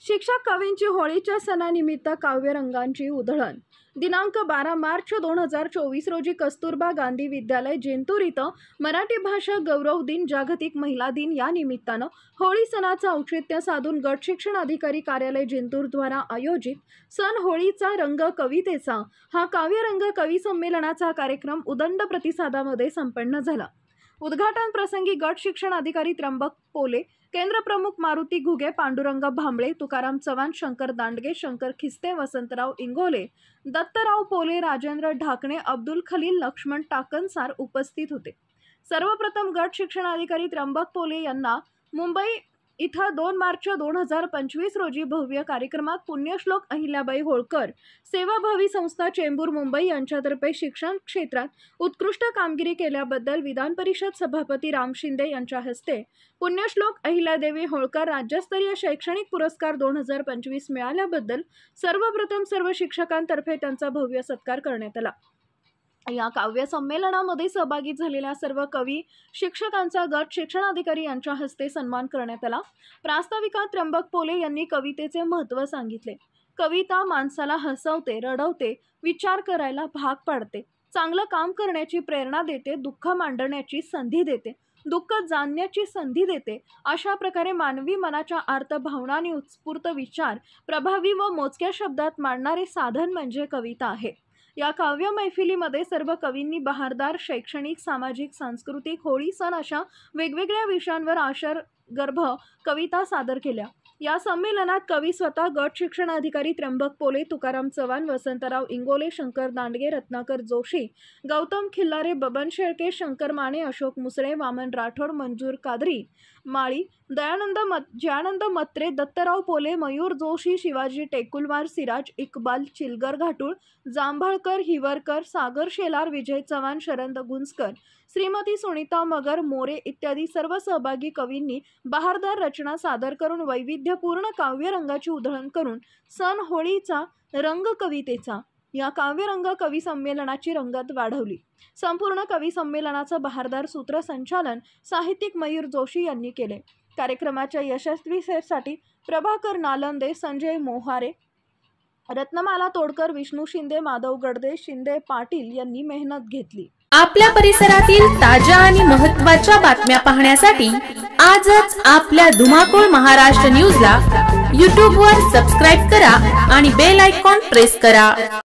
शिक्षक कवींची होळीच्या सणानिमित्त काव्यरंगांची उधळण। दिनांक 12 मार्च 2024 रोजी कस्तुरबा गांधी विद्यालय जिंतूर इथं मराठी भाषा गौरव दिन, जागतिक महिला दिन या निमित्तानं होळी सणाचं औचित्य साधून गट शिक्षण अधिकारी कार्यालय जिंतूर द्वारा आयोजित सण होळीचा रंग कवितेचा हा काव्यरंग कवी संमेलनाचा कार्यक्रम उदंड प्रतिसादामध्ये संपन्न झाला। उद्घाटन प्रसंगी गट शिक्षण अधिकारी त्र्यंबक पोले, केंद्र प्रमुख मारुती घुगे, पांडुरंग भांबळे, तुकाराम चव्हाण, शंकर दांडगे, शंकर खिस्ते, वसंतराव इंगोले, दत्तराव पोले, राजेंद्र ढाकणे, अब्दुल खलील, लक्ष्मण टाकनसार उपस्थित होते। सर्वप्रथम गट शिक्षण अधिकारी त्र्यंबक पोले यांना मुंबई इथं 2 मार्च 2025 रोजी भव्य कार्यक्रमात पुण्यश्लोक अहिल्याबाई होळकर सेवाभावी संस्था चेंबूर मुंबई यांच्यातर्फे शिक्षण क्षेत्रात उत्कृष्ट कामगिरी केल्याबद्दल विधान परिषद सभापती राम शिंदे यांच्या हस्ते पुण्यश्लोक अहिल्यादेवी होळकर राज्यस्तरीय शैक्षणिक पुरस्कार 2025 मिळाल्याबद्दल सर्वप्रथम सर्व शिक्षकांतर्फे त्यांचा भव्य सत्कार करण्यात आला। या काव्य संमेलनामध्ये सहभागी झालेल्या सर्व कवी शिक्षकांचा गट शिक्षण अधिकारी यांच्या हस्ते सन्मान करण्यात आला। प्रास्ताविकात त्र्यंबक पोले यांनी कवितेचे महत्त्व सांगितले। कविता माणसाला हसवते, रडवते, विचार करायला भाग पाडते, चांगलं काम करण्याची प्रेरणा देते, दुःख मांडण्याची संधी देते, दुःख जाणण्याची संधी देते। अशा प्रकारे मानवी मनाच्या आर्त भावना आणि उत्स्फूर्त विचार प्रभावी व मोजक्या शब्दात मांडणारे साधन म्हणजे कविता आहे। या काव्य मैफिलीमध्ये सर्व कवींनी बहारदार शैक्षणिक, सामाजिक, सांस्कृतिक, होळी सण अशा वेगवेगळ्या विषयांवर आशयगर्भ कविता सादर केल्या। या संमेलनात कवी स्वतः, गट शिक्षण अधिकारी त्र्यंबक पोले, तुकाराम चव्हाण, वसंतराव इंगोले, शंकर दांडगे, रत्नाकर जोशी, गौतम खिल्लारे, बबन शेळके, शंकर माने, अशोक मुसळे, वामन राठोड, मंजूर कादरी माळी, जयानंद मत्रे, दत्तराव पोले, मयूर जोशी, शिवाजी टेकुलवार, सिराज इक्बाल, चिलगर घाटुळ, जांभळकर, हिवरकर, सागर शेलार, विजय चव्हाण, शरद गुंजकर, श्रीमती सुनीता मगर, मोरे इत्यादी सर्व सहभागी कवींनी बहारदार रचना सादर करून वैविध्यपूर्ण काव्यरंगाची उधळण करून सण होळीचा रंग कवितेचा या काव्यरंग कवी संमेलनाची रंगत वाढवली। संपूर्ण कवी संमेलनाचं बहारदार सूत्रसंचालन साहित्यिक मयूर जोशी यांनी केले। कार्यक्रमाच्या यशस्वीतेसाठी प्रभाकर नालंदे, संजय मोहारे, रत्नमाला तोडकर, विष्णू शिंदे, माधव गडदे, शिंदे पाटील यांनी मेहनत घेतली। आपल्या परिसरातील ताज्या आणि महत्त्वाच्या बातम्या पाहण्यासाठी आजच आपल्या धुमाकूळ महाराष्ट्र न्यूजला YouTube वर सबस्क्राइब करा आणि बेल आयकॉन प्रेस करा।